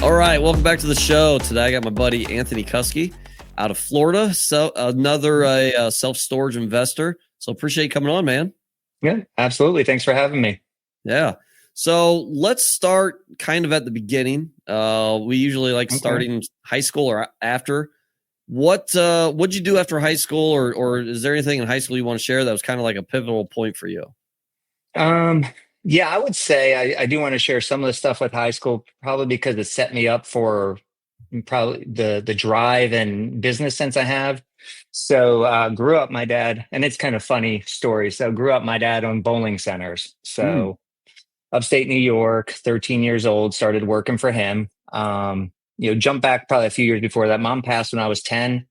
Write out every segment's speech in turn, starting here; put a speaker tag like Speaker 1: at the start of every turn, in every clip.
Speaker 1: All right, welcome back to the show. Today I got my buddy Anthony Kusky out of Florida, so another self-storage investor. So appreciate you coming on, man.
Speaker 2: Yeah, absolutely. Thanks for having me.
Speaker 1: Yeah. So let's start kind of at the beginning. We usually like starting high school or after. What'd you do after high school, or is there anything in high school you want to share that was kind of like a pivotal point for you?
Speaker 2: Yeah, I would say I do want to share some of the stuff with high school, probably because it set me up for probably the drive and business sense I have. So grew up, my dad, and it's kind of funny story. So grew up, my dad owned bowling centers. So upstate New York, 13 years old, started working for him. Jump back probably a few years before that. Mom passed when I was 10.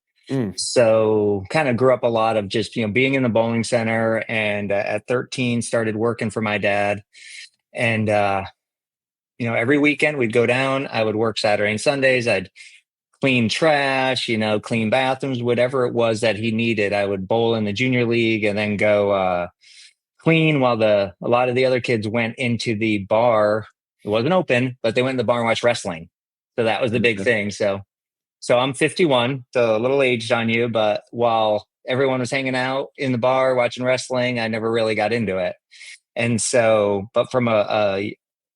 Speaker 2: So kind of grew up a lot of just, being in the bowling center, and at 13 started working for my dad. And, every weekend we'd go down, I would work Saturday and Sundays. I'd clean trash, clean bathrooms, whatever it was that he needed. I would bowl in the junior league and then go, clean while a lot of the other kids went into the bar. It wasn't open, but they went in the bar and watched wrestling. So that was the big thing. So I'm 51, so a little aged on you, but while everyone was hanging out in the bar watching wrestling, I never really got into it. And so, but from a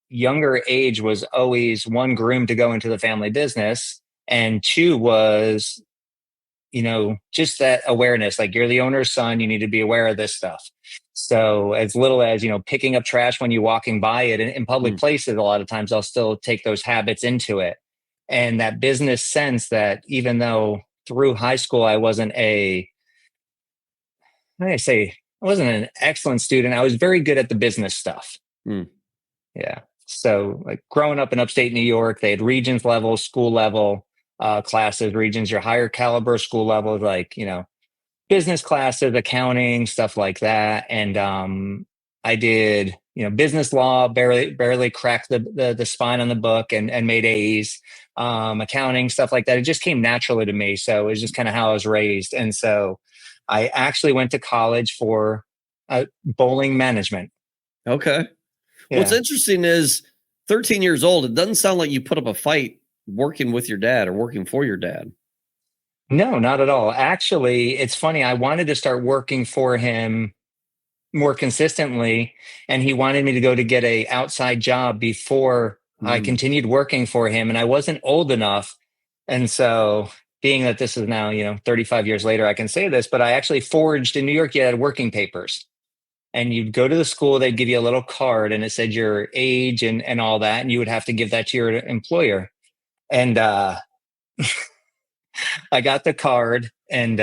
Speaker 2: younger age was always one, groomed to go into the family business, and two was, just that awareness, like you're the owner's son, you need to be aware of this stuff. So as little as, picking up trash when you're walking by it in public places, a lot of times I'll still take those habits into it. And that business sense that even though through high school, I wasn't an excellent student, I was very good at the business stuff. Yeah. So like growing up in upstate New York, they had regions level, school level classes, regions, your higher caliber school levels, like, business classes, accounting, stuff like that. And I did, business law, barely cracked the spine on the book and made A's. Accounting, stuff like that. It just came naturally to me. So it was just kind of how I was raised. And so I actually went to college for bowling management.
Speaker 1: Okay.
Speaker 2: Yeah.
Speaker 1: What's interesting is 13 years old. It doesn't sound like you put up a fight working with your dad or working for your dad.
Speaker 2: No, not at all. Actually, it's funny. I wanted to start working for him more consistently, and he wanted me to go to get a outside job before I continued working for him, and I wasn't old enough. And so being that this is now, 35 years later, I can say this, but I actually forged in New York, you had working papers, and you'd go to the school, they'd give you a little card and it said your age and all that. And you would have to give that to your employer. And I got the card and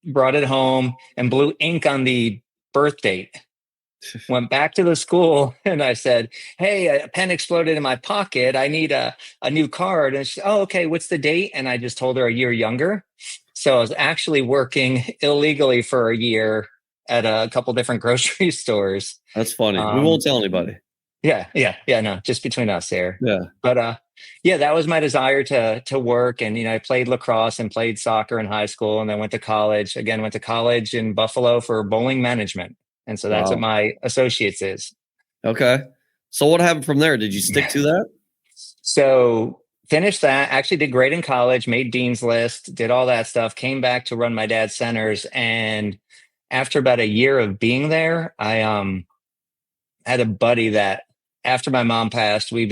Speaker 2: brought it home and blew ink on the birth date. Went back to the school and I said, "Hey, a pen exploded in my pocket. I need a new card." And she said, "Oh, okay. What's the date?" And I just told her a year younger. So I was actually working illegally for a year at a couple different grocery stores.
Speaker 1: That's funny. We won't tell anybody.
Speaker 2: Yeah. No, just between us here.
Speaker 1: Yeah.
Speaker 2: But yeah, that was my desire to work. And I played lacrosse and played soccer in high school, and then went to college. Again, went to college in Buffalo for bowling management. And so that's what my associates is.
Speaker 1: Okay. So what happened from there? Did you stick to that?
Speaker 2: So finished that, actually did great in college, made Dean's List, did all that stuff, came back to run my dad's centers. And after about a year of being there, I had a buddy that after my mom passed, we've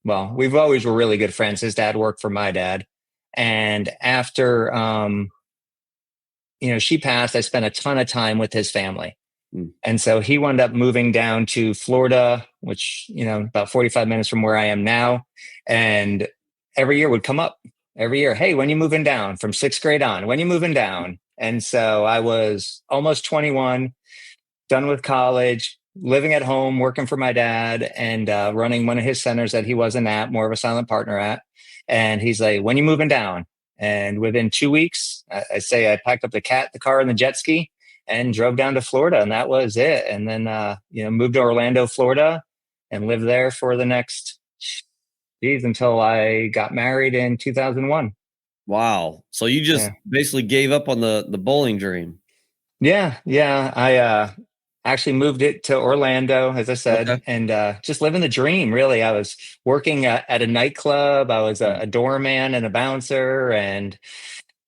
Speaker 2: always were really good friends. His dad worked for my dad. And after, she passed, I spent a ton of time with his family. And so he wound up moving down to Florida, which, about 45 minutes from where I am now. And every year would come up every year. "Hey, when you moving down?" From sixth grade on, "When you moving down?" And so I was almost 21, done with college, living at home, working for my dad, and running one of his centers that he wasn't at, more of a silent partner at. And he's like, "When you moving down?" And within 2 weeks, I packed up the car, and the jet ski, and drove down to Florida, and that was it. And then, moved to Orlando, Florida, and lived there for the next, until I got married in 2001.
Speaker 1: Wow. So you just basically gave up on the bowling dream.
Speaker 2: Yeah. actually moved it to Orlando, as I
Speaker 1: Okay.
Speaker 2: said, and just living the dream. Really, I was working at a nightclub. I was
Speaker 1: Mm.
Speaker 2: a doorman and a bouncer, and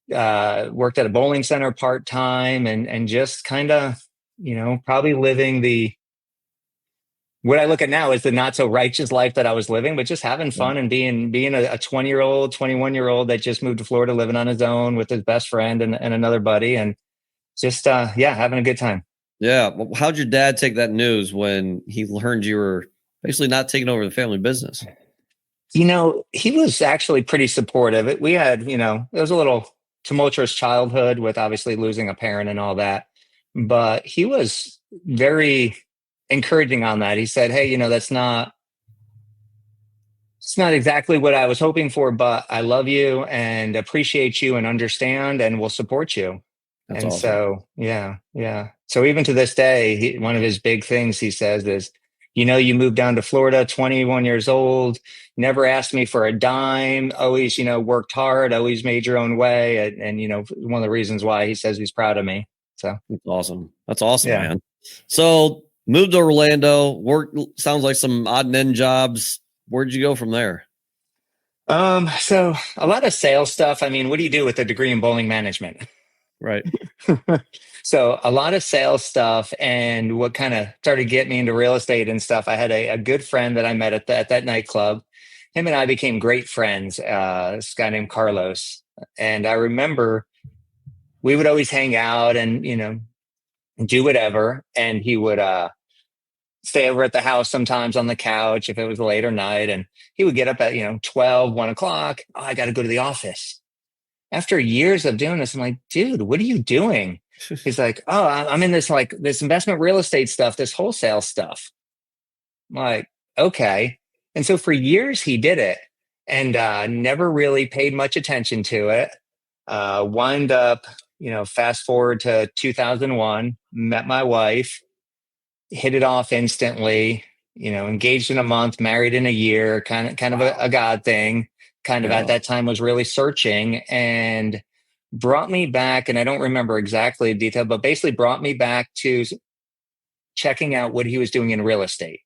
Speaker 2: worked at a bowling center part time, and just kind of, probably living the what I look at now is the not so righteous life that I was living, but just having
Speaker 1: Yeah.
Speaker 2: fun and being a 20-year-old, 21-year-old that just moved to Florida, living on his own with his best friend and another buddy, and just yeah, having a good time.
Speaker 1: Yeah. Well, how'd your dad take that news when he learned you were basically not taking over the family business?
Speaker 2: He was actually pretty supportive. We had, it was a little tumultuous childhood with obviously losing a parent and all that, but he was very encouraging on that. He said, "Hey, it's not exactly what I was hoping for, but I love you and appreciate you and understand and will support you."
Speaker 1: That's
Speaker 2: And
Speaker 1: awesome.
Speaker 2: so, yeah, yeah. So even to this day, one of his big things he says is, you moved down to Florida, 21 years old, never asked me for a dime, always, worked hard, always made your own way. And one of the reasons why he says he's proud of me. So,
Speaker 1: That's awesome. That's awesome,
Speaker 2: yeah.
Speaker 1: man. So moved to Orlando, work sounds like some odd and end jobs. Where'd you go from there?
Speaker 2: So a lot of sales stuff. I mean, what do you do with a degree in bowling management?
Speaker 1: Right.
Speaker 2: So a lot of sales stuff, and what kind of started getting me into real estate and stuff. I had a good friend that I met at that nightclub. Him and I became great friends. This guy named Carlos, and I remember we would always hang out and do whatever. And he would stay over at the house sometimes on the couch if it was a later night, and he would get up at 12, 1 o'clock. Oh, I got to go to the office. After years of doing this, I'm like, dude, what are you doing? He's like, oh, I'm in this investment real estate stuff, this wholesale stuff. I'm like, okay. And so for years he did it, and never really paid much attention to it. Wind up, fast forward to 2001, met my wife, hit it off instantly, engaged in a month, married in a year, kind of a God thing. Kind of at
Speaker 1: Yeah.
Speaker 2: that time was really searching, and brought me back. And I don't remember exactly the detail, but basically brought me back to checking out what he was doing in real estate.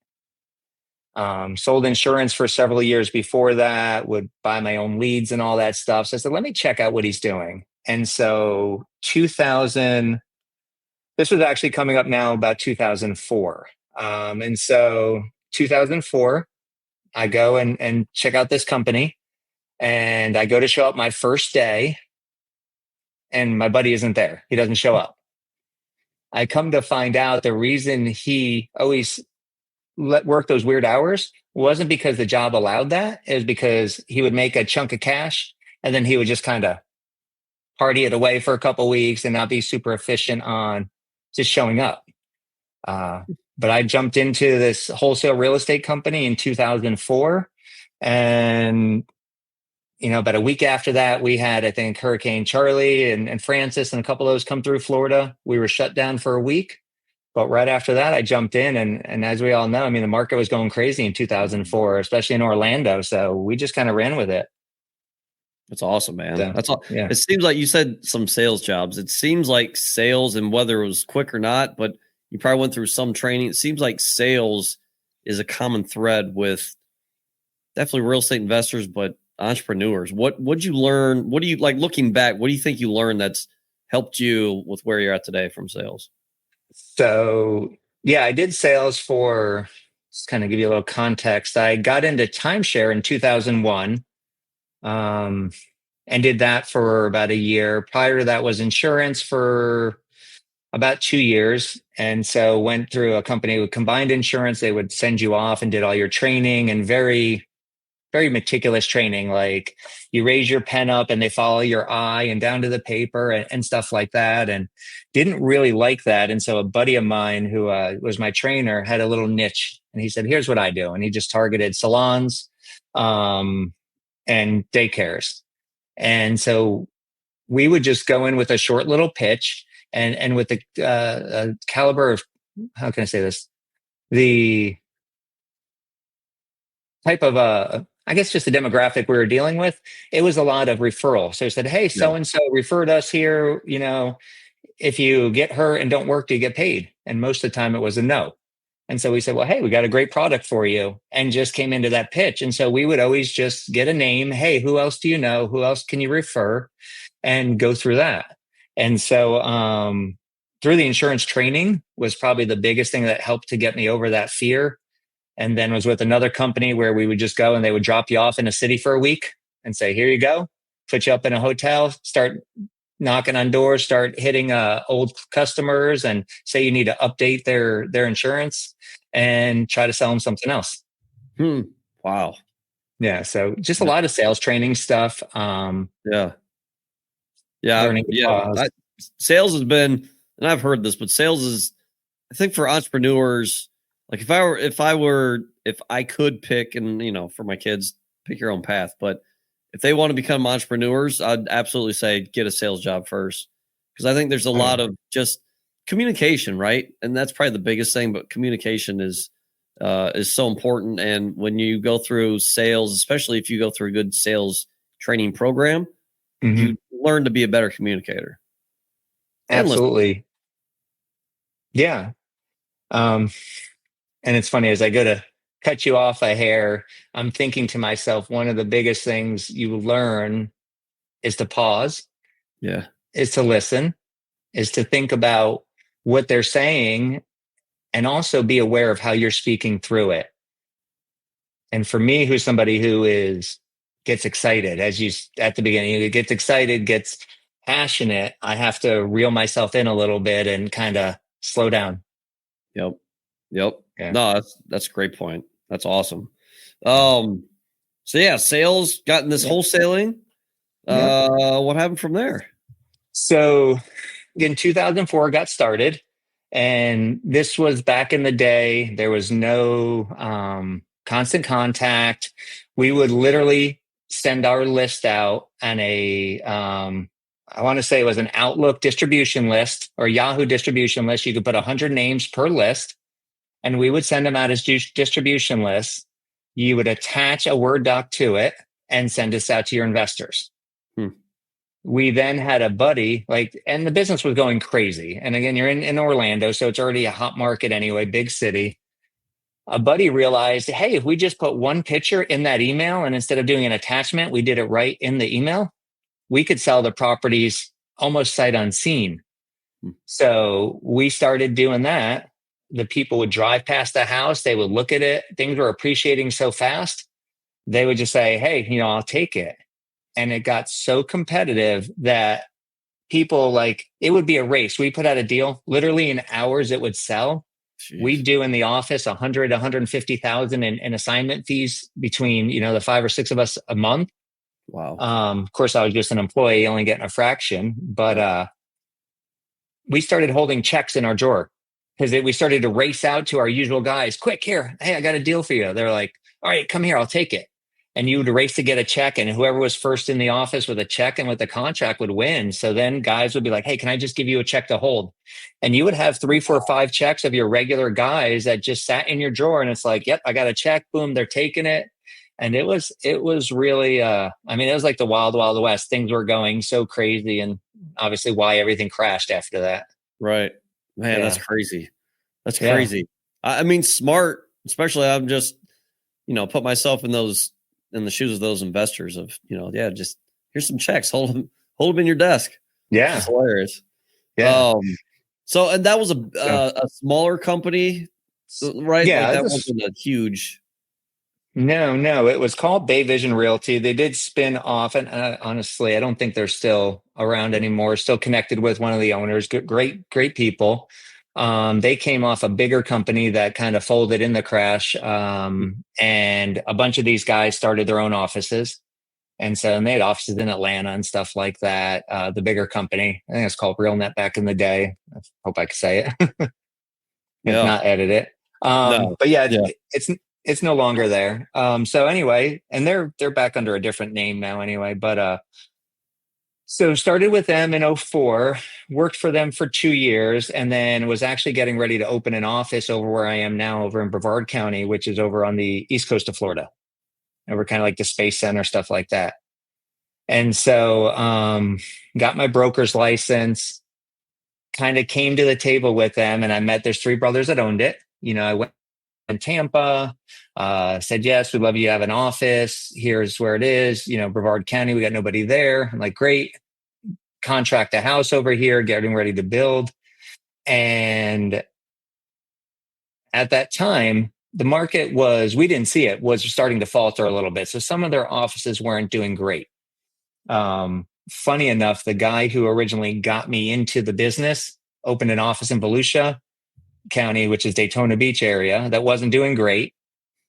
Speaker 2: Sold insurance for several years before that, would buy my own leads and all that stuff. So I said, let me check out what he's doing. And so 2000, this was actually coming up now about 2004. And so 2004, I go and check out this company, and I go to show up my first day, and my buddy isn't there. He doesn't show up. I come to find out the reason he always let work those weird hours wasn't because the job allowed that. It was because he would make a chunk of cash, and then he would just kind of party it away for a couple weeks and not be super efficient on just showing up. But I jumped into this wholesale real estate company in 2004. And, about a week after that, we had, I think, Hurricane Charlie and Francis and a couple of those come through Florida. We were shut down for a week. But right after that, I jumped in. And as we all know, I mean, the market was going crazy in 2004, especially in Orlando. So we just kind of ran with it.
Speaker 1: That's awesome, man.
Speaker 2: So,
Speaker 1: That's all.
Speaker 2: yeah.
Speaker 1: It seems like you said some sales jobs. It seems like sales, and whether it was quick or not, but you probably went through some training. It seems like sales is a common thread with definitely real estate investors, but entrepreneurs. What'd you learn? What do you like looking back? What do you think you learned that's helped you with where you're at today from sales?
Speaker 2: So, yeah, I did sales for, just kind of give you a little context. I got into timeshare in 2001, um, and did that for about a year. Prior to that was insurance for about 2 years. And so went through a company with combined insurance. They would send you off and did all your training, and very, very meticulous training. Like, you raise your pen up and they follow your eye and down to the paper, and stuff like that. And didn't really like that. And so a buddy of mine who was my trainer had a little niche, and he said, here's what I do. And he just targeted salons um, and daycares. And so we would just go in with a short little pitch, and with the caliber of, how can I say this? The type of I guess just the demographic we were dealing with, it was a lot of referral. So he said, hey,
Speaker 1: Yeah.
Speaker 2: so and so referred us here. If you get her and don't work, do you get paid? And most of the time it was a no. And so we said, well, hey, we got a great product for you, and just came into that pitch. And so we would always just get a name. Hey, who else do you know? Who else can you refer? And go through that. And so through the insurance training was probably the biggest thing that helped to get me over that fear. And then was with another company where we would just go and they would drop you off in a city for a week and say, here you go, put you up in a hotel, start knocking on doors, start hitting old customers and say you need to update their insurance and try to sell them something else.
Speaker 1: Wow.
Speaker 2: Yeah. So just a lot of sales training stuff.
Speaker 1: Yeah. Sales has been, and I've heard this, but sales is, I think for entrepreneurs, like if I could pick, and for my kids, pick your own path, but if they want to become entrepreneurs, I'd absolutely say get a sales job first. Because I think there's a lot of just communication, right? And that's probably the biggest thing, but communication is so important. And when you go through sales, especially if you go through a good sales training program, you learn to be a better communicator.
Speaker 2: Absolutely. Yeah. And it's funny, as I go to cut you off a hair, I'm thinking to myself, one of the biggest things you learn is to pause.
Speaker 1: Yeah.
Speaker 2: Is to listen, is to think about what they're saying, and also be aware of how you're speaking through it. And for me, who's somebody who gets excited, as you at the beginning, gets excited, gets passionate, I have to reel myself in a little bit and kind of slow down.
Speaker 1: Yep. Yeah. No, that's a great point. That's awesome. So yeah, sales, got in this wholesaling. What happened from there?
Speaker 2: So in 2004, got started, and this was back in the day. There was no constant contact. We would literally send our list out on I want to say it was an Outlook distribution list or Yahoo distribution list. You could put 100 names per list, and we would send them out as distribution lists. You would attach a Word doc to it and send this out to your investors. We then had a buddy, and the business was going crazy. And again, you're in Orlando, so it's already a hot market anyway, big city. A buddy realized, hey, if we just put one picture in that email, and instead of doing an attachment, we did it right in the email, we could sell the properties almost sight unseen. So we started doing that. The people would drive past the house. They would look at it. Things were appreciating so fast. They would just say, hey, I'll take it. And it got so competitive that people it would be a race. We put out a deal, literally in hours it would sell. We do in the office 100, 150,000 in assignment fees between, the 5 or 6 of us a month.
Speaker 1: Wow.
Speaker 2: Of course, I was just an employee, only getting a fraction, but we started holding checks in our drawer because we started to race out to our usual guys. Quick, here, hey, I got a deal for you. They're like, all right, come here, I'll take it. And you would race to get a check, and whoever was first in the office with a check and with the contract would win. So then guys would be like, hey, can I just give you a check to hold? And you would have 3, 4, 5 checks of your regular guys that just sat in your drawer. And it's like, yep, I got a check. Boom, they're taking it. And it was really, it was like the wild, wild west. Things were going so crazy, and obviously why everything crashed after that.
Speaker 1: Right. Man, that's crazy. That's crazy. I mean, smart, especially I'm just, put myself in the shoes of those investors of, just here's some checks, hold them in your desk.
Speaker 2: Yeah.
Speaker 1: It's hilarious.
Speaker 2: Yeah.
Speaker 1: So, and that was a smaller company, right?
Speaker 2: Yeah.
Speaker 1: Like that wasn't a huge.
Speaker 2: No, it was called Bay Vision Realty. They did spin off, and honestly, I don't think they're still around anymore. Still connected with one of the owners. Great people. They came off a bigger company that kind of folded in the crash, and a bunch of these guys started their own offices. And so they had offices in Atlanta and stuff like that. The bigger company, I think it's called RealNet back in the day. I hope I can say it. If not, edit it.
Speaker 1: No.
Speaker 2: But it's no longer there. So anyway, and they're back under a different name now anyway. But so started with them in 2004, worked for them for 2 years, and then was actually getting ready to open an office over where I am now, over in Brevard County, which is over on the east coast of Florida. Over kind of like the Space Center, stuff like that. And so got my broker's license, kind of came to the table with them, and I met there's three brothers that owned it. I went in Tampa, said, yes, we'd love you to have an office. Here's where it is, Brevard County, we got nobody there. I'm like, great, contract a house over here, getting ready to build. And at that time, the market we didn't see it, was starting to falter a little bit. So some of their offices weren't doing great. Funny enough, the guy who originally got me into the business opened an office in Volusia County, which is Daytona Beach area, that wasn't doing great,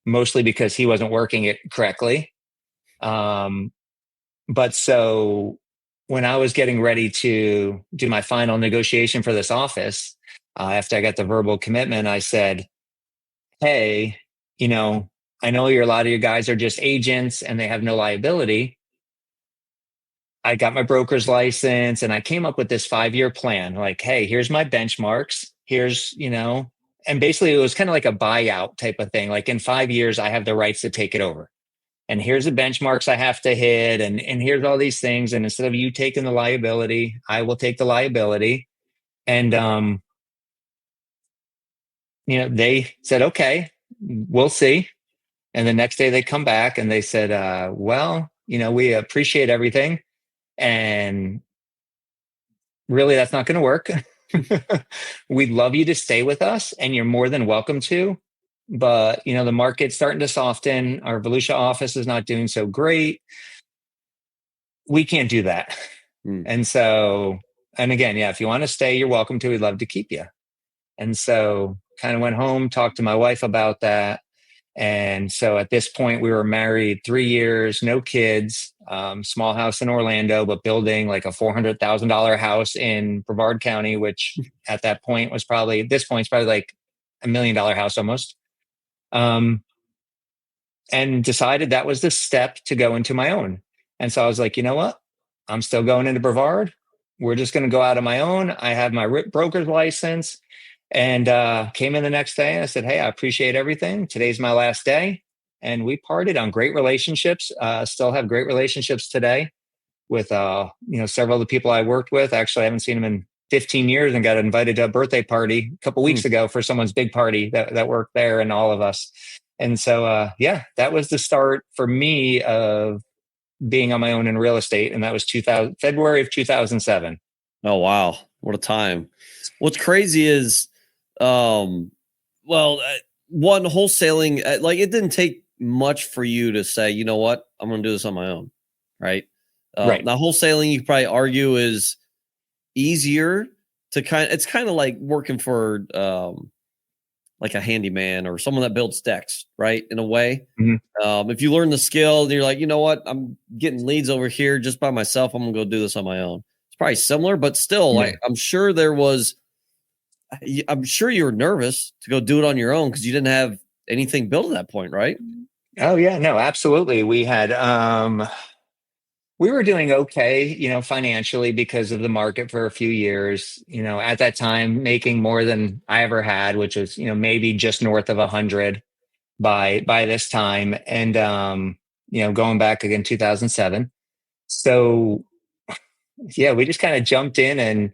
Speaker 2: mostly because he wasn't working it correctly. But so when I was getting ready to do my final negotiation for this office, after I got the verbal commitment, I said, hey, I know a lot of you guys are just agents and they have no liability. I got my broker's license and I came up with this 5-year plan. Like, hey, here's my benchmarks. Here's, and basically it was kind of like a buyout type of thing. Like in 5 years, I have the rights to take it over. And here's the benchmarks I have to hit. And here's all these things. And instead of you taking the liability, I will take the liability. And, they said, okay, we'll see. And the next day they come back and they said, well, we appreciate everything. And really, that's not going to work. We'd love you to stay with us and you're more than welcome to. But, the market's starting to soften. Our Volusia office is not doing so great. We can't do that. And so, and again, yeah, if you want to stay, you're welcome to. We'd love to keep you. And so kind of went home, talked to my wife about that. And so at this point, we were married 3 years, no kids, small house in Orlando, but building like a $400,000 house in Brevard County, which at that point was probably like $1 million house almost. And decided that was the step to go into my own. And so I was like, you know what? I'm still going into Brevard. We're just going to go out on my own. I have my broker's license. And came in the next day and I said, hey, I appreciate everything. Today's my last day. And we parted on great relationships. Still have great relationships today with, several of the people I worked with. Actually, I haven't seen them in 15 years and got invited to a birthday party a couple weeks ago for someone's big party that worked there and all of us. And so, that was the start for me of being on my own in real estate. And that was February of 2007.
Speaker 1: Oh, wow. What a time. What's crazy is, one, wholesaling, like it didn't take much for you to say, you know what, I'm going to do this on my own. Right.
Speaker 2: Right.
Speaker 1: Now wholesaling, you could probably argue is easier to it's kind of like working for, like a handyman or someone that builds decks, right? In a way, if you learn the skill, you're like, you know what, I'm getting leads over here just by myself. I'm gonna go do this on my own. It's probably similar, but still, I'm sure you were nervous to go do it on your own because you didn't have anything built at that point, right?
Speaker 2: Oh yeah, no, absolutely. We had, we were doing okay, financially because of the market for a few years, at that time, making more than I ever had, which was, maybe just north of 100 by this time. And, going back again, 2007. So yeah, we just kind of jumped in and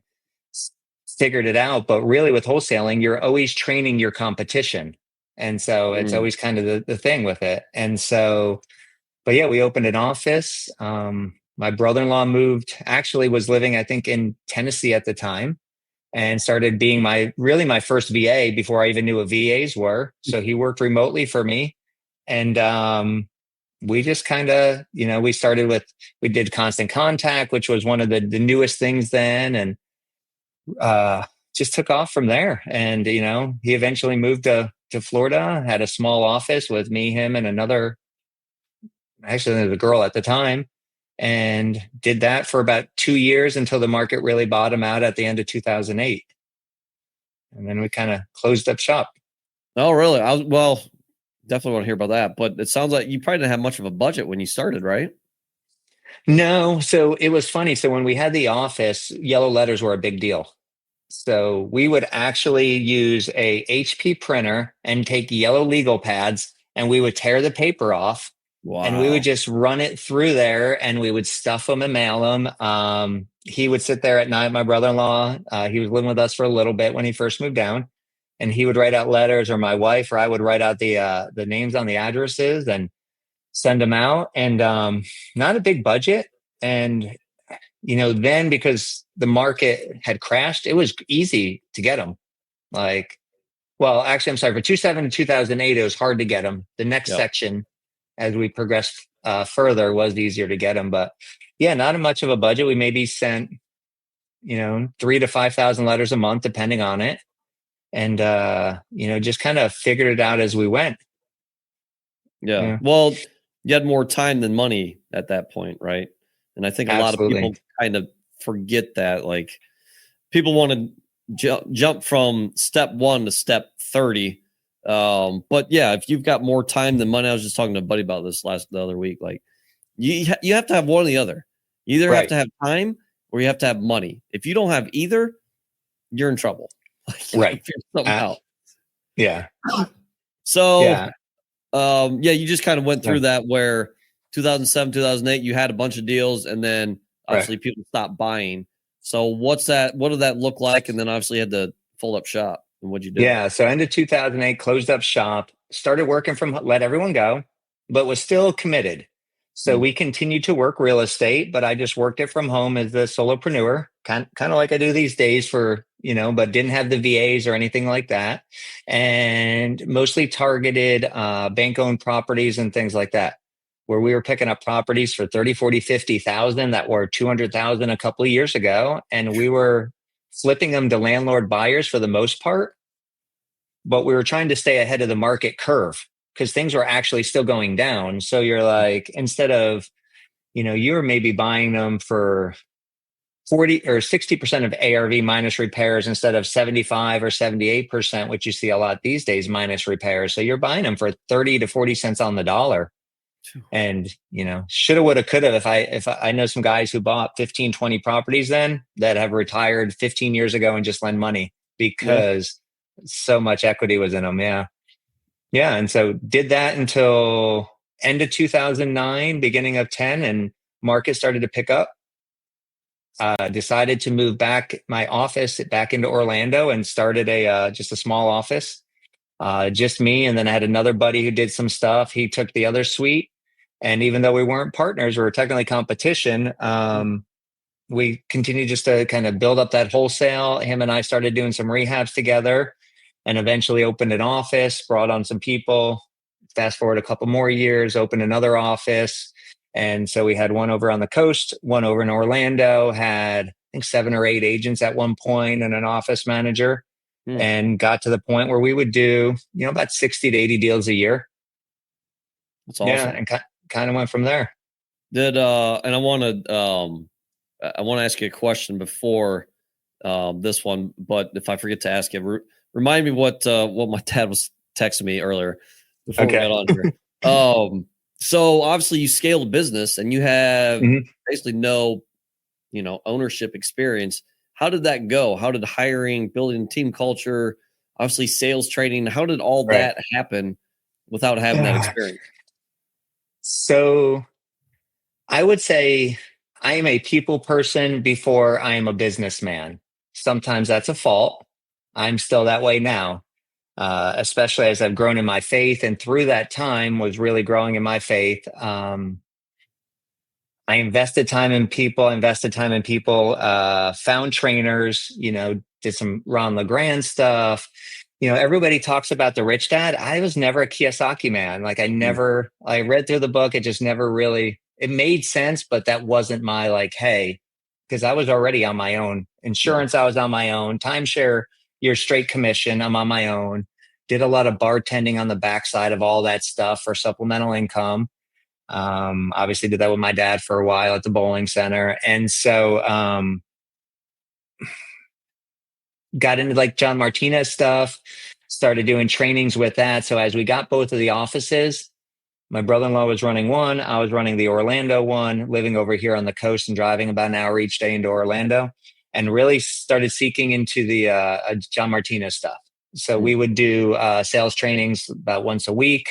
Speaker 2: figured it out. But really with wholesaling, you're always training your competition. And so it's always kind of the thing with it. And so, but yeah, we opened an office. My brother-in-law was living, I think, in Tennessee at the time and started being my first VA before I even knew what VAs were. So he worked remotely for me. And we just kind of, we did Constant Contact, which was one of the newest things then. And just took off from there. And, he eventually moved to Florida, had a small office with me, him, and the girl at the time, and did that for about 2 years until the market really bottomed out at the end of 2008. And then we kind of closed up shop.
Speaker 1: Oh, really? Definitely want to hear about that. But it sounds like you probably didn't have much of a budget when you started, right?
Speaker 2: No. So it was funny. So when we had the office, yellow letters were a big deal. So we would actually use a HP printer and take yellow legal pads and we would tear the paper off. Wow. And we would just run it through there and we would stuff them and mail them. he would sit there at night. My brother-in-law, he was living with us for a little bit when he first moved down, and he would write out letters, or my wife or I would write out the names on the addresses and send them out. And not a big budget. And then because the market had crashed, it was easy to get them. Like, well, actually, I'm sorry, for 2007 to 2008, it was hard to get them. The next section, as we progressed further, was easier to get them. But yeah, not much of a budget. We maybe sent, 3,000 to 5,000 letters a month, depending on it. And, just kind of figured it out as we went.
Speaker 1: Yeah. Well, you had more time than money at that point, right? And I think a lot of people kind of forget that. Like, people want to jump from step 1 to step 30. But yeah, if you've got more time than money, I was just talking to a buddy about this the other week. Like, you have to have one or the other. You either have to have time or you have to have money. If you don't have either, you're in trouble.
Speaker 2: Right.
Speaker 1: Figure something out.
Speaker 2: Yeah.
Speaker 1: So, you just kind of went through that where 2007, 2008, you had a bunch of deals, and then obviously people stopped buying. So what did that look like? And then obviously you had to fold up shop. And what'd you do?
Speaker 2: Yeah. So end of 2008, closed up shop, started working let everyone go, but was still committed. So we continued to work real estate, but I just worked it from home as a solopreneur, kind of like I do these days but didn't have the VAs or anything like that. And mostly targeted bank-owned properties and things like that, where we were picking up properties for 30, 40, 50,000 that were 200,000 a couple of years ago. And we were flipping them to landlord buyers for the most part, but we were trying to stay ahead of the market curve because things were actually still going down. So you're like, instead of, you were maybe buying them for 40 or 60% of ARV minus repairs instead of 75 or 78%, which you see a lot these days minus repairs. So you're buying them for 30 to 40 cents on the dollar. And, shoulda, woulda, coulda. If I know some guys who bought 15, 20 properties then that have retired 15 years ago and just lend money because so much equity was in them. Yeah. Yeah. And so did that until end of 2009, beginning of 10, and market started to pick up. Decided to move my office back into Orlando and started just a small office, just me. And then I had another buddy who did some stuff. He took the other suite. And even though we weren't partners, we were technically competition. We continued just to kind of build up that wholesale. Him and I started doing some rehabs together and eventually opened an office, brought on some people. Fast forward a couple more years, opened another office. And so we had one over on the coast, one over in Orlando, had I think 7 or 8 agents at one point and an office manager, and got to the point where we would do, about 60 to 80 deals a year.
Speaker 1: That's awesome.
Speaker 2: Yeah. And kind of went from there.
Speaker 1: And I want to ask you a question before this one, but if I forget to ask you, remind me what my dad was texting me earlier before we got on here. So obviously you scaled a business and you have basically no, ownership experience. How did that go? How did hiring, building team culture, obviously sales training, how did all that happen without having that experience?
Speaker 2: So I would say I am a people person before I am a businessman. Sometimes that's a fault. I'm still that way now. Especially as I've grown in my faith, and through that time was really growing in my faith. I invested time in people, found trainers, did some Ron LeGrand stuff. Everybody talks about the rich dad. I was never a Kiyosaki man. Like I read through the book. It just never really, it made sense, but that wasn't my hey, because I was already on my own. Insurance, I was on my own. Timeshare, you're straight commission. I'm on my own. Did a lot of bartending on the backside of all that stuff for supplemental income. Obviously did that with my dad for a while at the bowling center. And so got into John Martinez stuff, started doing trainings with that. So as we got both of the offices, my brother-in-law was running one, I was running the Orlando one, living over here on the coast and driving about an hour each day into Orlando, and really started seeking into the John Martinez stuff. So we would do sales trainings about once a week.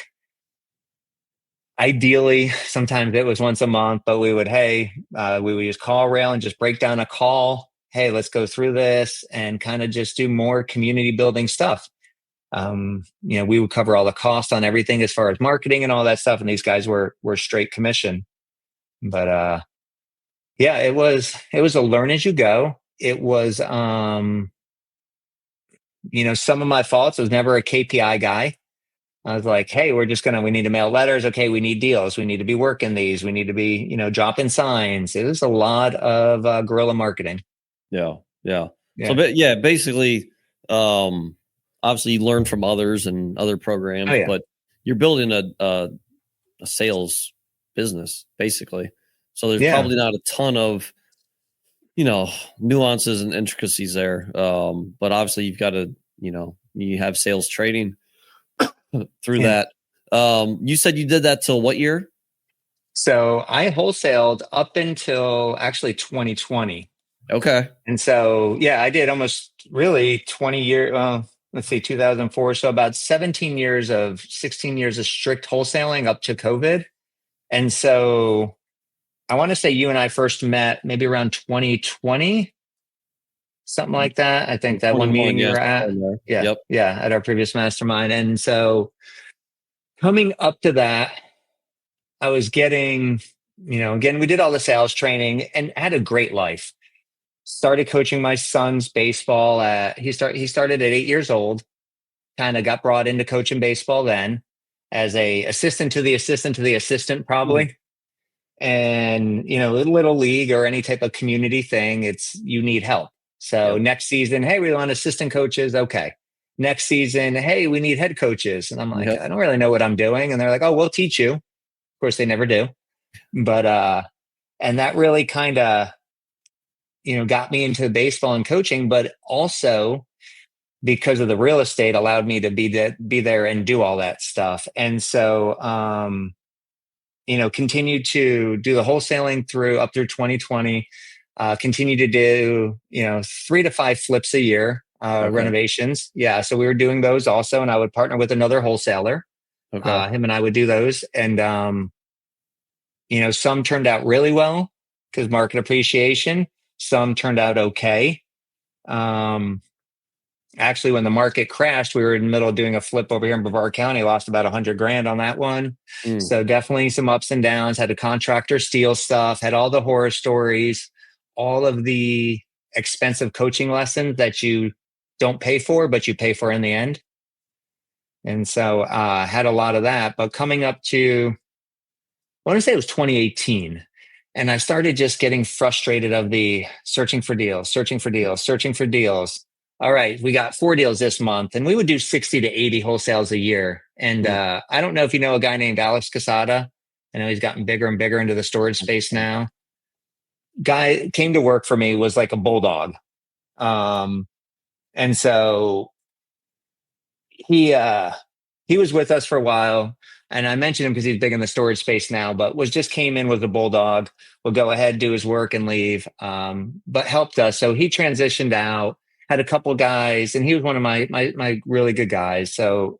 Speaker 2: Ideally, sometimes it was once a month, but we would use call rail and just break down a call. Hey, let's go through this and kind of just do more community building stuff. We would cover all the costs on everything as far as marketing and all that stuff. And these guys were straight commission. But yeah, it was a learn as you go. It was some of my faults. I was never a KPI guy. I was like, hey, we need to mail letters. Okay, we need deals. We need to be working these. We need to be, dropping signs. It was a lot of guerrilla marketing.
Speaker 1: Yeah. So, basically, obviously you learn from others and other programs, but you're building a sales business, basically. So there's probably not a ton of, nuances and intricacies there. But obviously you've got to, you have sales trading through that. You said you did that till what year?
Speaker 2: So I wholesaled up until actually 2020.
Speaker 1: Okay.
Speaker 2: And so, I did almost really 20 years. Let's see, 2004. So about 16 years of strict wholesaling up to COVID. And so I want to say you and I first met maybe around 2020, something like that. I think that one meeting you were at. At our previous mastermind. And so coming up to that, I was getting, again, we did all the sales training and had a great life. Started coaching my son's baseball he started at 8 years old, kind of got brought into coaching baseball then as a assistant to the assistant to the assistant, probably. And, little league or any type of community thing, you need help. So next season, hey, we want assistant coaches. Okay. Next season, hey, we need head coaches. And I'm like, I don't really know what I'm doing. And they're like, oh, we'll teach you. Of course, they never do. But, and that really kind of, got me into baseball and coaching, but also because of the real estate allowed me to be there and do all that stuff. And so, continued to do the wholesaling up through 2020, continue to do, 3 to 5 flips a year, renovations. Yeah. So we were doing those also. And I would partner with another wholesaler. Okay. Him and I would do those. And, some turned out really well because market appreciation. Some turned out okay. Actually, when the market crashed, we were in the middle of doing a flip over here in Brevard County, lost about $100,000 on that one. So definitely some ups and downs, had a contractor steal stuff, had all the horror stories, all of the expensive coaching lessons that you don't pay for, but you pay for in the end. And so had a lot of that. But coming up to, I want to say it was 2018. And I started just getting frustrated of the searching for deals. All right, we got 4 deals this month, and we would do 60 to 80 wholesales a year. And I don't know if you know a guy named Alex Casada. I know he's gotten bigger and bigger into the storage space now. Guy came to work for me, was like a bulldog. And so he was with us for a while. And I mentioned him because he's big in the storage space now, but came in with a bulldog, will go ahead, do his work and leave, but helped us. So he transitioned out, had a couple of guys, and he was one of my really good guys. So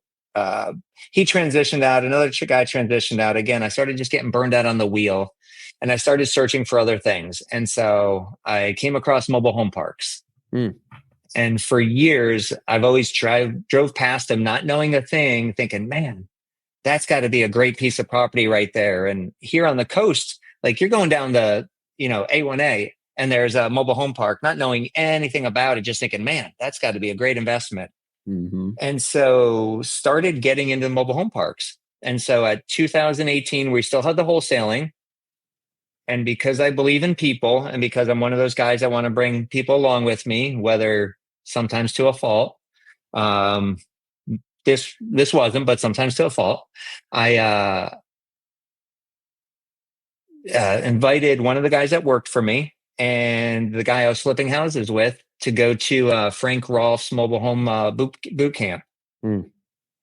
Speaker 2: he transitioned out, another guy transitioned out. Again, I started just getting burned out on the wheel, and I started searching for other things. And so I came across mobile home parks. And for years, I've always drove past them, not knowing a thing, thinking, man, that's got to be a great piece of property right there. And here on the coast, like you're going down the, A1A and there's a mobile home park, not knowing anything about it, just thinking, man, that's got to be a great investment. And so started getting into mobile home parks. And so at 2018, we still had the wholesaling. And because I believe in people and because I'm one of those guys, I want to bring people along with me, whether sometimes to a fault, this wasn't, but sometimes to a fault. I invited one of the guys that worked for me and the guy I was flipping houses with to go to Frank Rolfe's mobile home boot camp.